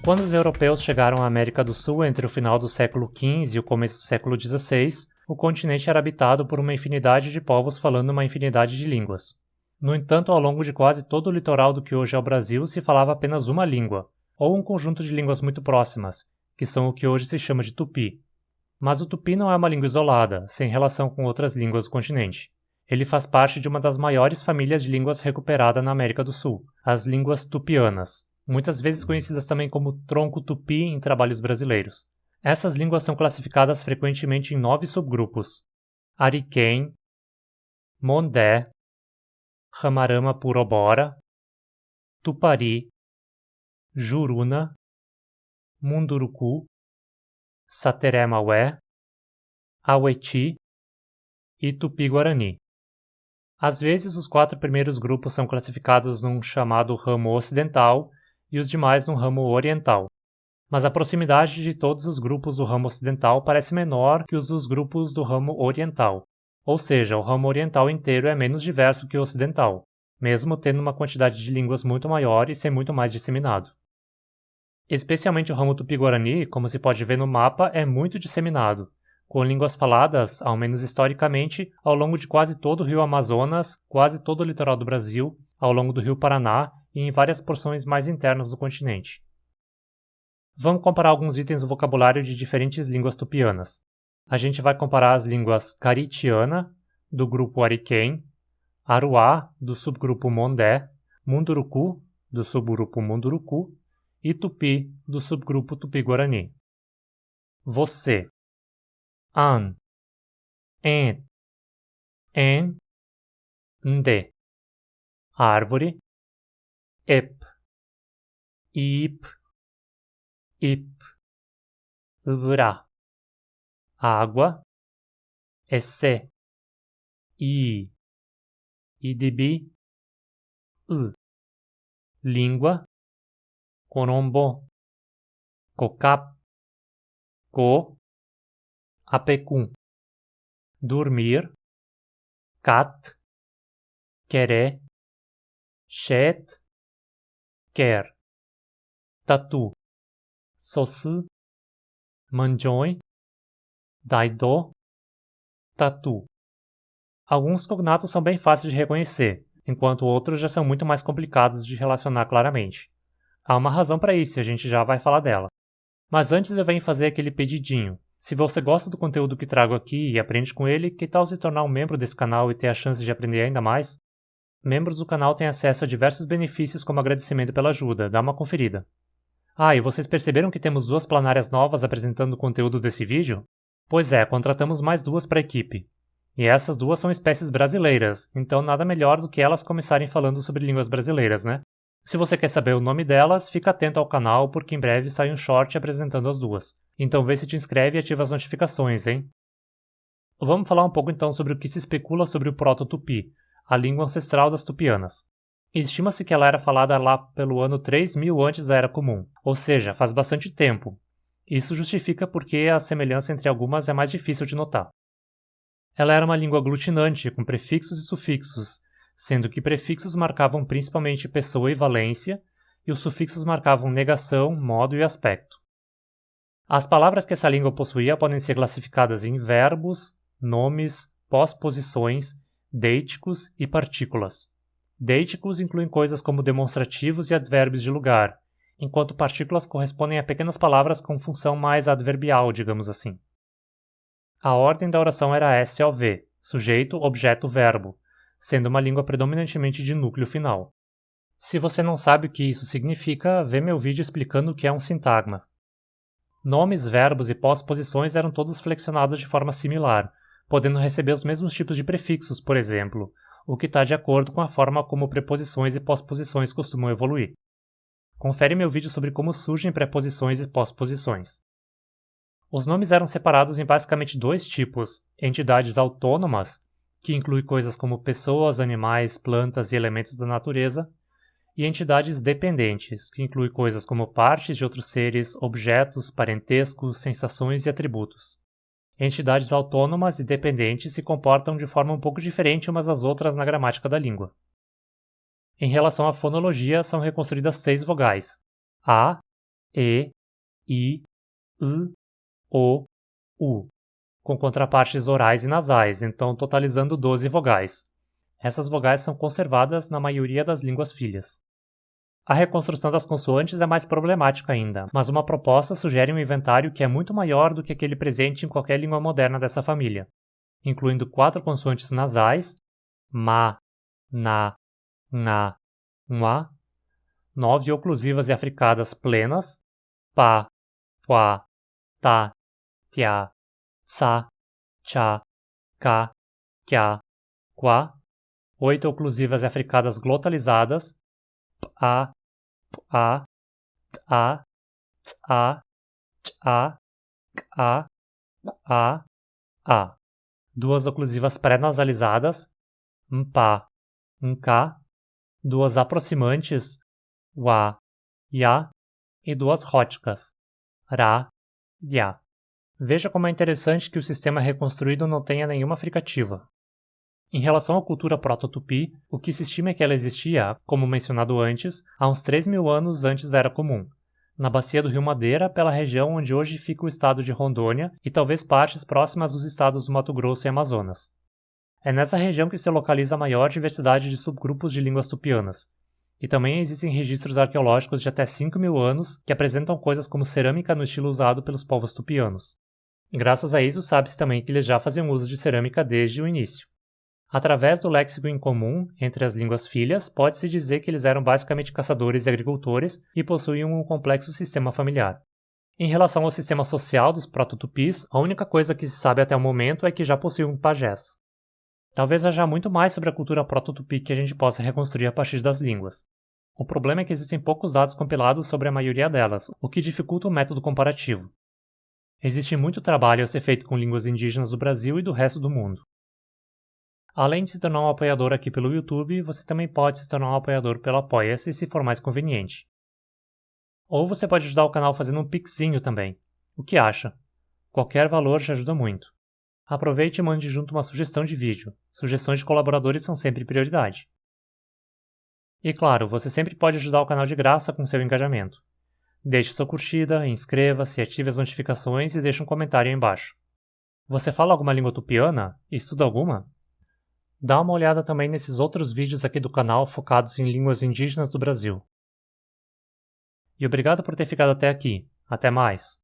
Quando os europeus chegaram à América do Sul entre o final do século XV e o começo do século XVI, o continente era habitado por uma infinidade de povos falando uma infinidade de línguas. No entanto, ao longo de quase todo o litoral do que hoje é o Brasil se falava apenas uma língua, ou um conjunto de línguas muito próximas, que são o que hoje se chama de tupi. Mas o tupi não é uma língua isolada, sem relação com outras línguas do continente. Ele faz parte de uma das maiores famílias de línguas recuperada na América do Sul, as línguas tupianas, muitas vezes conhecidas também como tronco tupi em trabalhos brasileiros. Essas línguas são classificadas frequentemente em 9 subgrupos: Ariquém, Mondé, Ramarama-Purobora, Tupari, Juruna, Munduruku, Sateré-Maué, Aweti e Tupi-Guarani. Às vezes, os 4 primeiros grupos são classificados num chamado ramo ocidental e os demais num ramo oriental. Mas a proximidade de todos os grupos do ramo ocidental parece menor que os dos grupos do ramo oriental. Ou seja, o ramo oriental inteiro é menos diverso que o ocidental, mesmo tendo uma quantidade de línguas muito maior e ser muito mais disseminado. Especialmente o ramo Tupi-Guarani, como se pode ver no mapa, é muito disseminado, com línguas faladas, ao menos historicamente, ao longo de quase todo o rio Amazonas, quase todo o litoral do Brasil, ao longo do rio Paraná e em várias porções mais internas do continente. Vamos comparar alguns itens do vocabulário de diferentes línguas tupianas. A gente vai comparar as línguas caritiana, do grupo Ariquém, Aruá, do subgrupo Mondé, Munduruku, do subgrupo Munduruku, e Tupi, do subgrupo Tupi-Guarani. Você. An, en, en, nde. Árvore. Ep, ip, ip. Ubra. Água. Esse. I. Idibi. Língua. Corombo. Cocap. Co. Apecum. Dormir. Cat. Queré. Chet. Quer. Tatu. Sosu. Manjoi. Daido. Tatu. Alguns cognatos são bem fáceis de reconhecer, enquanto outros já são muito mais complicados de relacionar claramente. Há uma razão para isso e a gente já vai falar dela. Mas antes eu venho fazer aquele pedidinho. Se você gosta do conteúdo que trago aqui e aprende com ele, que tal se tornar um membro desse canal e ter a chance de aprender ainda mais? Membros do canal têm acesso a diversos benefícios como agradecimento pela ajuda, dá uma conferida. Ah, e vocês perceberam que temos 2 planárias novas apresentando o conteúdo desse vídeo? Pois é, contratamos mais 2 para a equipe. E essas 2 são espécies brasileiras, então nada melhor do que elas começarem falando sobre línguas brasileiras, né? Se você quer saber o nome delas, fica atento ao canal porque em breve sai um short apresentando as 2. Então vê se te inscreve e ativa as notificações, hein? Vamos falar um pouco então sobre o que se especula sobre o Proto-Tupi, a língua ancestral das tupianas. Estima-se que ela era falada lá pelo ano 3000 antes da Era Comum, ou seja, faz bastante tempo. Isso justifica porque a semelhança entre algumas é mais difícil de notar. Ela era uma língua aglutinante, com prefixos e sufixos, sendo que prefixos marcavam principalmente pessoa e valência, e os sufixos marcavam negação, modo e aspecto. As palavras que essa língua possuía podem ser classificadas em verbos, nomes, pós-posições, deiticos e partículas. Deiticos incluem coisas como demonstrativos e advérbios de lugar, enquanto partículas correspondem a pequenas palavras com função mais adverbial, digamos assim. A ordem da oração era SOV, sujeito, objeto, verbo, sendo uma língua predominantemente de núcleo final. Se você não sabe o que isso significa, vê meu vídeo explicando o que é um sintagma. Nomes, verbos e pós-posições eram todos flexionados de forma similar, podendo receber os mesmos tipos de prefixos, por exemplo, o que está de acordo com a forma como preposições e pós-posições costumam evoluir. Confere meu vídeo sobre como surgem preposições e pós-posições. Os nomes eram separados em basicamente 2 tipos: entidades autônomas, que inclui coisas como pessoas, animais, plantas e elementos da natureza, e entidades dependentes, que inclui coisas como partes de outros seres, objetos, parentescos, sensações e atributos. Entidades autônomas e dependentes se comportam de forma um pouco diferente umas das outras na gramática da língua. Em relação à fonologia, são reconstruídas 6 vogais: A, E, I, O, U, com contrapartes orais e nasais, então totalizando 12 vogais. Essas vogais são conservadas na maioria das línguas filhas. A reconstrução das consoantes é mais problemática ainda, mas uma proposta sugere um inventário que é muito maior do que aquele presente em qualquer língua moderna dessa família, incluindo 4 consoantes nasais, ma, na, nga, ngua, 9 oclusivas e africadas plenas, pa, pua, ta, tia, tsa, cha, ka, kya, qua, 8 oclusivas e africadas glotalizadas, pa, a, ta, tsa, cha, ka, a. 2 oclusivas pré-nasalizadas, mpa, nka, 2 aproximantes, wa, ya, e 2 róticas, ra, ya. Veja como é interessante que o sistema reconstruído não tenha nenhuma fricativa. Em relação à cultura proto-tupi, o que se estima é que ela existia, como mencionado antes, há uns 3.000 anos antes da Era Comum, na bacia do Rio Madeira, pela região onde hoje fica o estado de Rondônia e talvez partes próximas dos estados do Mato Grosso e Amazonas. É nessa região que se localiza a maior diversidade de subgrupos de línguas tupianas, e também existem registros arqueológicos de até 5.000 anos que apresentam coisas como cerâmica no estilo usado pelos povos tupianos. Graças a isso, sabe-se também que eles já faziam uso de cerâmica desde o início. Através do léxico em comum entre as línguas filhas, pode-se dizer que eles eram basicamente caçadores e agricultores e possuíam um complexo sistema familiar. Em relação ao sistema social dos proto-tupis, a única coisa que se sabe até o momento é que já possuíam pajés. Talvez haja muito mais sobre a cultura proto-tupi que a gente possa reconstruir a partir das línguas. O problema é que existem poucos dados compilados sobre a maioria delas, o que dificulta o método comparativo. Existe muito trabalho a ser feito com línguas indígenas do Brasil e do resto do mundo. Além de se tornar um apoiador aqui pelo YouTube, você também pode se tornar um apoiador pelo Apoia-se se for mais conveniente. Ou você pode ajudar o canal fazendo um pixinho também. O que acha? Qualquer valor já ajuda muito. Aproveite e mande junto uma sugestão de vídeo. Sugestões de colaboradores são sempre prioridade. E claro, você sempre pode ajudar o canal de graça com seu engajamento. Deixe sua curtida, inscreva-se, ative as notificações e deixe um comentário aí embaixo. Você fala alguma língua tupiana? Estuda alguma? Dá uma olhada também nesses outros vídeos aqui do canal focados em línguas indígenas do Brasil. E obrigado por ter ficado até aqui. Até mais!